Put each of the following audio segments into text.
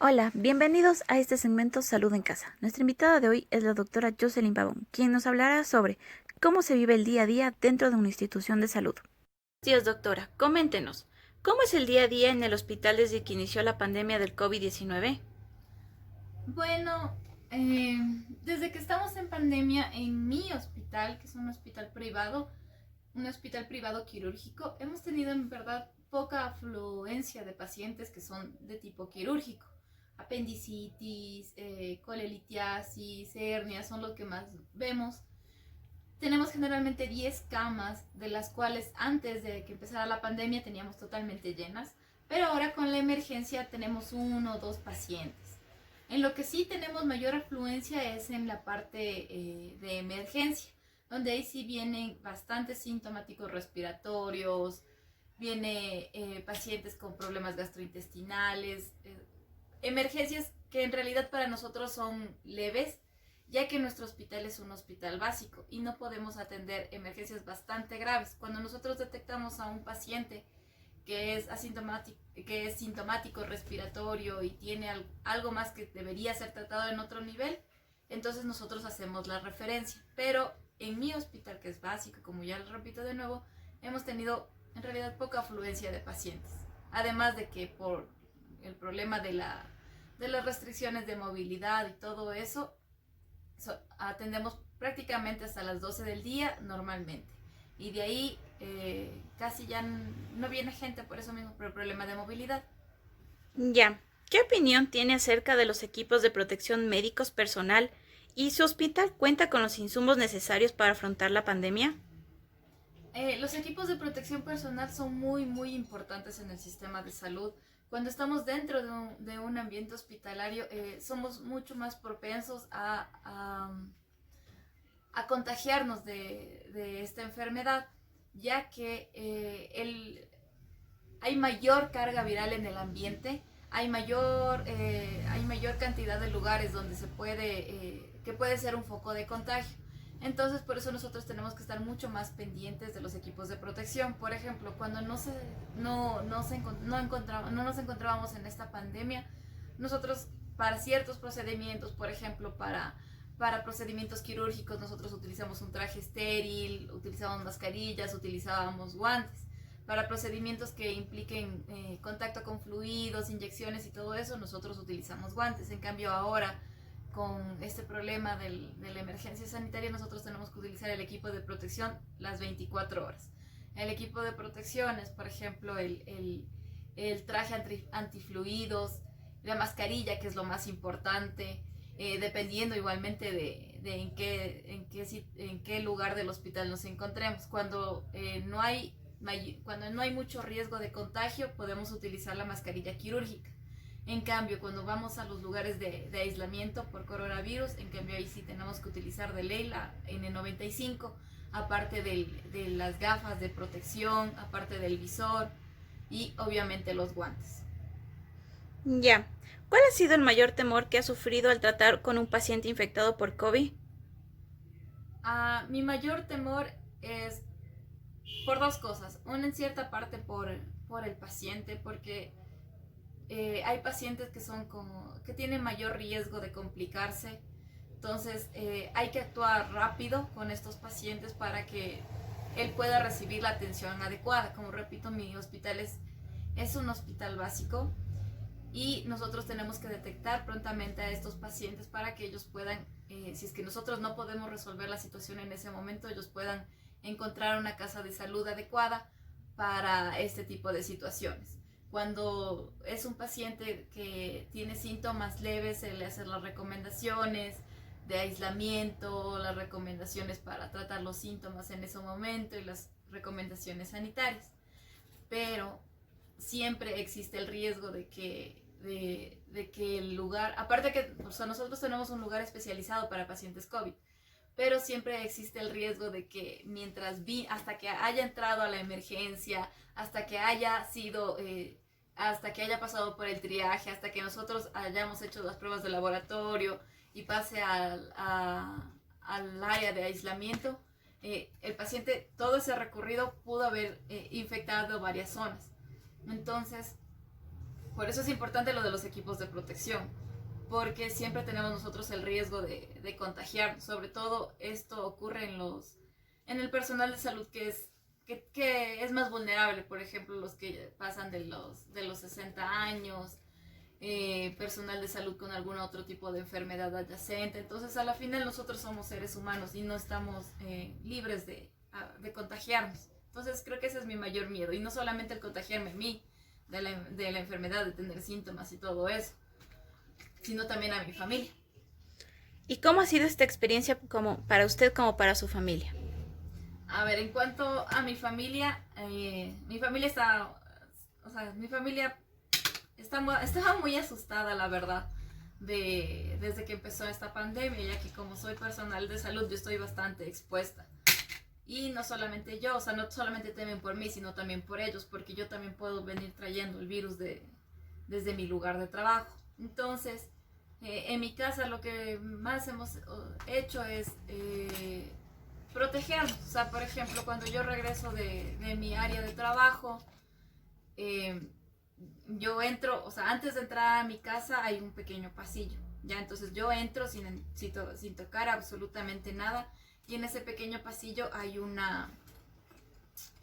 Hola, bienvenidos a este segmento Salud en Casa. Nuestra invitada de hoy es la doctora Jocelyn Pavón, quien nos hablará sobre cómo se vive el día a día dentro de una institución de salud. Buenos días, doctora. Coméntenos, ¿cómo es el día a día en el hospital desde que inició la pandemia del COVID-19? Bueno, desde que estamos en pandemia en mi hospital, que es un hospital privado quirúrgico, hemos tenido en verdad poca afluencia de pacientes que son de tipo quirúrgico. Apendicitis, colelitiasis, hernias son lo que más vemos. Tenemos generalmente 10 camas, de las cuales antes de que empezara la pandemia teníamos totalmente llenas, pero ahora con la emergencia tenemos uno o dos pacientes. En lo que sí tenemos mayor afluencia es en la parte de emergencia, donde ahí sí vienen bastantes sintomáticos respiratorios, viene pacientes con problemas gastrointestinales, emergencias que en realidad para nosotros son leves, ya que nuestro hospital es un hospital básico y no podemos atender emergencias bastante graves. Cuando nosotros detectamos a un paciente que es asintomático, que es sintomático respiratorio y tiene algo más que debería ser tratado en otro nivel, entonces nosotros hacemos la referencia. Pero en mi hospital, que es básico, como ya lo repito de nuevo, hemos tenido en realidad poca afluencia de pacientes. Además de que por el problema de las restricciones de movilidad y todo eso, atendemos prácticamente hasta las 12 del día normalmente. Y de ahí casi ya no viene gente por eso mismo, por el problema de movilidad. Ya, ¿qué opinión tiene acerca de los equipos de protección médicos personal y su hospital cuenta con los insumos necesarios para afrontar la pandemia? Los equipos de protección personal son muy importantes en el sistema de salud. Cuando estamos dentro de un ambiente hospitalario, somos mucho más propensos a contagiarnos de esta enfermedad, ya que hay mayor carga viral en el ambiente, hay mayor cantidad de lugares donde que puede ser un foco de contagio. Entonces, por eso nosotros tenemos que estar mucho más pendientes de los equipos de protección. Por ejemplo, cuando no nos encontrábamos en esta pandemia, nosotros para ciertos procedimientos, por ejemplo, para procedimientos quirúrgicos, nosotros utilizamos un traje estéril, utilizábamos mascarillas, utilizábamos guantes. Para procedimientos que impliquen contacto con fluidos, inyecciones y todo eso, nosotros utilizamos guantes. En cambio, ahora, con este problema de la emergencia sanitaria, nosotros tenemos que utilizar el equipo de protección las 24 horas. El equipo de protección es, por ejemplo, el traje antifluidos, la mascarilla, que es lo más importante, dependiendo igualmente de en qué lugar del hospital nos encontremos. Cuando no hay mucho riesgo de contagio, podemos utilizar la mascarilla quirúrgica. En cambio, cuando vamos a los lugares de aislamiento por coronavirus, en cambio ahí sí tenemos que utilizar de ley la N95, aparte de las gafas de protección, aparte del visor y obviamente los guantes. Ya, ¿cuál ha sido el mayor temor que ha sufrido al tratar con un paciente infectado por COVID? Mi mayor temor es por dos cosas. Una en cierta parte por el paciente, porque hay pacientes que tienen mayor riesgo de complicarse. Entonces hay que actuar rápido con estos pacientes para que él pueda recibir la atención adecuada. Como repito, mi hospital es un hospital básico y nosotros tenemos que detectar prontamente a estos pacientes para que ellos puedan, si es que nosotros no podemos resolver la situación en ese momento, ellos puedan encontrar una casa de salud adecuada para este tipo de situaciones. Cuando es un paciente que tiene síntomas leves, se le hacen las recomendaciones de aislamiento, las recomendaciones para tratar los síntomas en ese momento y las recomendaciones sanitarias. Pero siempre existe el riesgo de que el lugar, aparte que o sea, nosotros tenemos un lugar especializado para pacientes COVID, pero siempre existe el riesgo de que hasta que haya entrado a la emergencia, hasta que haya pasado por el triaje, hasta que nosotros hayamos hecho las pruebas de laboratorio y pase al área de aislamiento, el paciente, todo ese recorrido pudo haber infectado varias zonas. Entonces, Por eso es importante lo de los equipos de protección, porque siempre tenemos nosotros el riesgo de contagiarnos. Sobre todo esto ocurre en el personal de salud que es más vulnerable, por ejemplo, los que pasan de los 60 años, personal de salud con algún otro tipo de enfermedad adyacente. Entonces, a la final nosotros somos seres humanos y no estamos libres de contagiarnos. Entonces, creo que ese es mi mayor miedo. Y no solamente el contagiarme a mí de la enfermedad, de tener síntomas y todo eso, sino también a mi familia. ¿Y cómo ha sido esta experiencia como para usted como para su familia? A ver, en cuanto a mi familia estaba muy asustada, la verdad, desde que empezó esta pandemia, ya que como soy personal de salud, yo estoy bastante expuesta. Y no solamente yo, o sea, no solamente temen por mí, sino también por ellos, porque yo también puedo venir trayendo el virus desde mi lugar de trabajo. Entonces, en mi casa lo que más hemos hecho es protegernos. O sea, por ejemplo, cuando yo regreso de mi área de trabajo, yo entro, o sea, antes de entrar a mi casa hay un pequeño pasillo, ¿ya? Entonces yo entro sin tocar absolutamente nada, y en ese pequeño pasillo hay una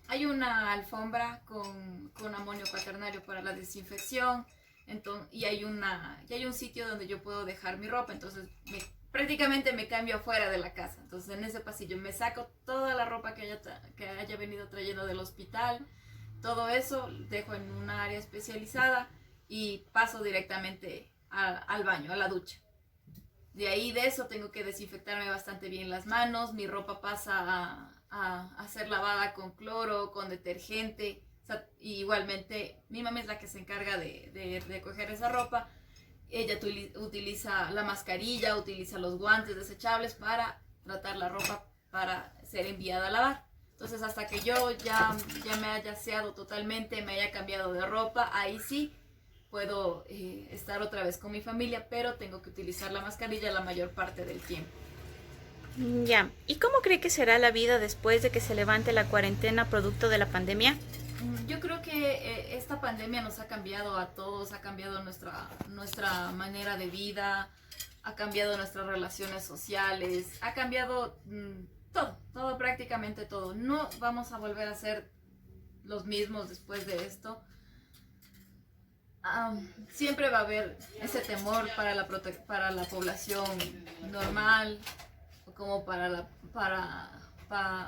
alfombra con amonio cuaternario para la desinfección. Entonces, y hay un sitio donde yo puedo dejar mi ropa. Entonces prácticamente me cambio afuera de la casa. Entonces en ese pasillo me saco toda la ropa que haya venido trayendo del hospital, todo eso dejo en una área especializada y paso directamente al baño, a la ducha. De ahí de eso tengo que desinfectarme bastante bien las manos, mi ropa pasa a ser lavada con cloro, con detergente. O sea, y igualmente mi mamá es la que se encarga de recoger esa ropa. Ella utiliza la mascarilla, utiliza los guantes desechables para tratar la ropa para ser enviada a lavar. Entonces hasta que yo ya me haya aseado totalmente, me haya cambiado de ropa, ahí sí puedo estar otra vez con mi familia, pero tengo que utilizar la mascarilla la mayor parte del tiempo. Ya. ¿Y cómo cree que será la vida después de que se levante la cuarentena producto de la pandemia? Yo creo que esta pandemia nos ha cambiado a todos, ha cambiado nuestra manera de vida, ha cambiado nuestras relaciones sociales, ha cambiado todo, prácticamente todo. No vamos a volver a ser los mismos después de esto. Siempre va a haber ese temor para la población normal, como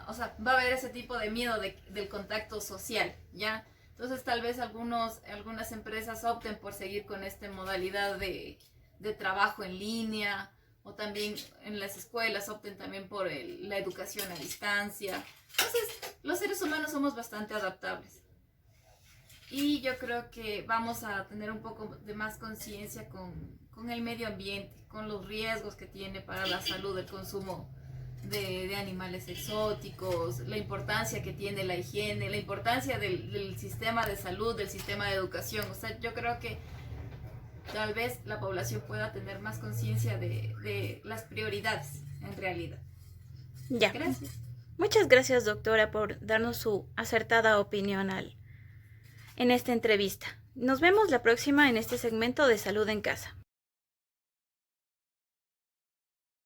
o sea, va a haber ese tipo de miedo del contacto social, ¿ya? Entonces tal vez algunas empresas opten por seguir con esta modalidad de trabajo en línea, o también en las escuelas opten también por la educación a distancia. Entonces los seres humanos somos bastante adaptables. Y yo creo que vamos a tener un poco de más conciencia con el medio ambiente, con los riesgos que tiene para la salud el consumo de animales exóticos, la importancia que tiene la higiene, la importancia del sistema de salud, del sistema de educación. O sea, yo creo que tal vez la población pueda tener más conciencia de las prioridades en realidad. Ya. Gracias. Muchas gracias, doctora, por darnos su acertada opinión en esta entrevista. Nos vemos la próxima en este segmento de Salud en Casa.